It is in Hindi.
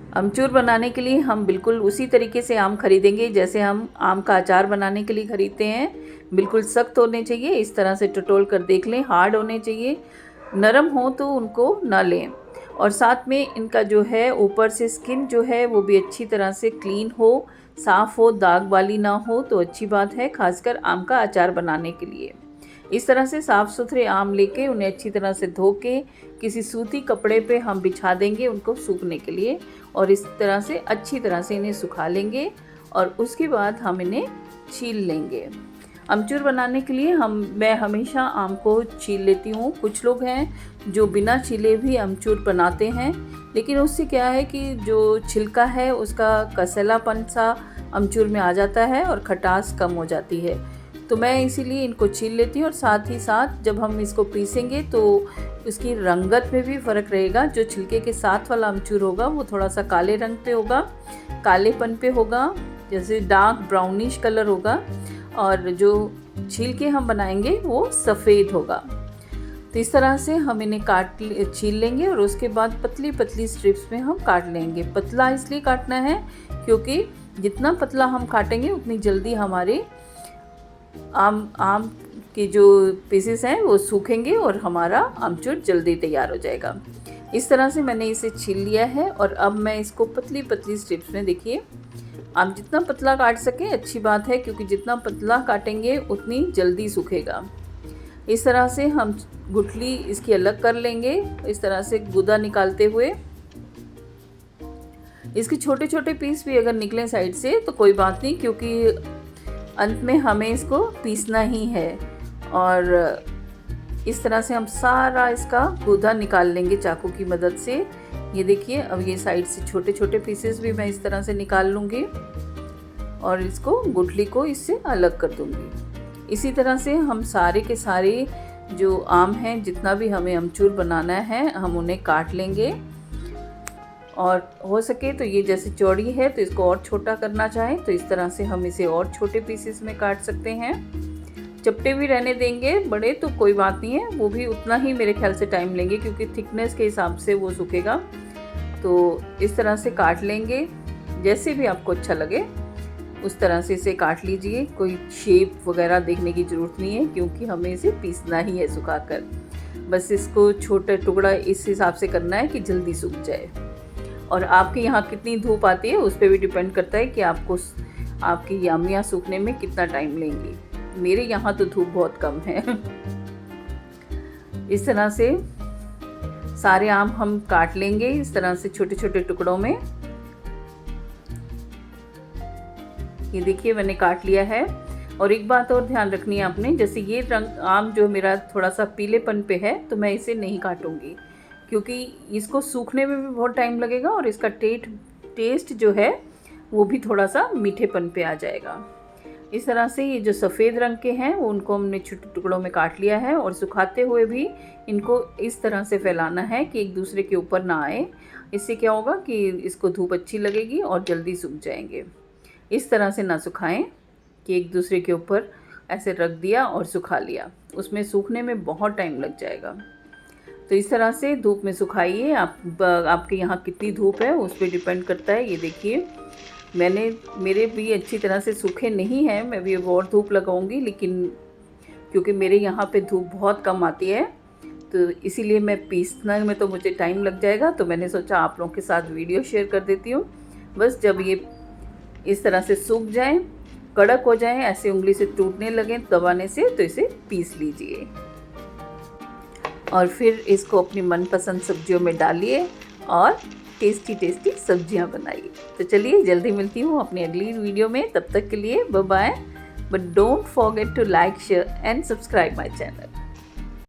अमचूर बनाने के लिए हम बिल्कुल उसी तरीके से आम खरीदेंगे जैसे हम आम का अचार बनाने के लिए खरीदते हैं। बिल्कुल सख्त होने चाहिए, इस तरह से टटोल कर देख लें। हार्ड होने चाहिए, नरम हो तो उनको ना लें। और साथ में इनका जो है ऊपर से स्किन जो है वो भी अच्छी तरह से क्लीन हो, साफ़ हो, दाग वाली ना हो तो अच्छी बात है, खासकर आम का अचार बनाने के लिए। इस तरह से साफ़ सुथरे आम लेके उन्हें अच्छी तरह से धो के किसी सूती कपड़े पे हम बिछा देंगे उनको सूखने के लिए, और इस तरह से अच्छी तरह से इन्हें सुखा लेंगे और उसके बाद हम इन्हें छील लेंगे। अमचूर बनाने के लिए मैं हमेशा आम को छील लेती हूँ। कुछ लोग हैं जो बिना छीले भी अमचूर बनाते हैं, लेकिन उससे क्या है कि जो छिलका है उसका कसैलापन सा अमचूर में आ जाता है और खटास कम हो जाती है। तो मैं इसीलिए इनको छील लेती हूँ, और साथ ही साथ जब हम इसको पीसेंगे तो उसकी रंगत में भी फ़र्क रहेगा। जो छिलके के साथ वाला अमचूर होगा वो थोड़ा सा काले रंग पे होगा, कालेपन पे होगा, जैसे डार्क ब्राउनिश कलर होगा, और जो छील के हम बनाएंगे वो सफ़ेद होगा। तो इस तरह से हम इन्हें छील लेंगे और उसके बाद पतली पतली स्ट्रिप्स में हम काट लेंगे। पतला इसलिए काटना है क्योंकि जितना पतला हम काटेंगे उतनी जल्दी हमारे आम के जो पीसेस हैं वो सूखेंगे और हमारा आमचूर जल्दी तैयार हो जाएगा। इस तरह से मैंने इसे छील लिया है और अब मैं इसको पतली पतली स्ट्रिप्स में, देखिए आप जितना पतला काट सकें अच्छी बात है, क्योंकि जितना पतला काटेंगे उतनी जल्दी सूखेगा। इस तरह से हम गुठली इसकी अलग कर लेंगे, इस तरह से गूदा निकालते हुए। इसके छोटे छोटे पीस भी अगर निकलें साइड से तो कोई बात नहीं, क्योंकि अंत में हमें इसको पीसना ही है। और इस तरह से हम सारा इसका गूदा निकाल लेंगे चाकू की मदद से। ये देखिए, अब ये साइड से छोटे छोटे पीसेस भी मैं इस तरह से निकाल लूँगी और इसको गुठली को इससे अलग कर दूँगी। इसी तरह से हम सारे के सारे जो आम हैं, जितना भी हमें अमचूर बनाना है, हम उन्हें काट लेंगे। और हो सके तो ये जैसे चौड़ी है तो इसको और छोटा करना चाहें तो इस तरह से हम इसे और छोटे पीसेस में काट सकते हैं। चपटे भी रहने देंगे, बड़े तो कोई बात नहीं है, वो भी उतना ही मेरे ख्याल से टाइम लेंगे क्योंकि थिकनेस के हिसाब से वो सूखेगा। तो इस तरह से काट लेंगे, जैसे भी आपको अच्छा लगे उस तरह से इसे काट लीजिए। कोई शेप वगैरह देखने की ज़रूरत नहीं है क्योंकि हमें इसे पीसना ही है सुखाकर। बस इसको छोटा टुकड़ा इस हिसाब से करना है कि जल्दी सूख जाए। और आपके यहाँ कितनी धूप आती है उस पर भी डिपेंड करता है कि आपको आपकी यामियाँ सूखने में कितना टाइम लेंगी। मेरे यहाँ तो धूप बहुत कम है। इस तरह से सारे आम हम काट लेंगे, इस तरह से छोटे छोटे टुकड़ों में। ये देखिए मैंने काट लिया है। और एक बात और ध्यान रखनी है आपने, जैसे ये रंग आम जो मेरा थोड़ा सा पीलेपन पे है तो मैं इसे नहीं काटूंगी क्योंकि इसको सूखने में भी बहुत टाइम लगेगा और इसका टेस्ट जो है वो भी थोड़ा सा मीठेपन पे आ जाएगा। इस तरह से ये जो सफ़ेद रंग के हैं वो उनको हमने छोटे टुकड़ों में काट लिया है और सुखाते हुए भी इनको इस तरह से फैलाना है कि एक दूसरे के ऊपर ना आए। इससे क्या होगा कि इसको धूप अच्छी लगेगी और जल्दी सूख जाएंगे। इस तरह से ना सुखाएं कि एक दूसरे के ऊपर ऐसे रख दिया और सुखा लिया, उसमें सूखने में बहुत टाइम लग जाएगा। तो इस तरह से धूप में सुखाइए। आपके यहाँ कितनी धूप है उस पर डिपेंड करता है। ये देखिए मेरे भी अच्छी तरह से सूखे नहीं हैं, मैं भी और धूप लगाऊंगी, लेकिन क्योंकि मेरे यहाँ पे धूप बहुत कम आती है तो इसीलिए मैं पीसना में तो मुझे टाइम लग जाएगा। तो मैंने सोचा आप लोगों के साथ वीडियो शेयर कर देती हूँ। बस जब ये इस तरह से सूख जाए, कड़क हो जाए, ऐसे उंगली से टूटने लगे दबाने से, तो इसे पीस लीजिए और फिर इसको अपनी मनपसंद सब्जियों में डालिए और टेस्टी टेस्टी सब्जियां बनाइए। तो चलिए जल्दी मिलती हूँ अपनी अगली वीडियो में, तब तक के लिए bye bye. But don't forget to like, share and subscribe my channel.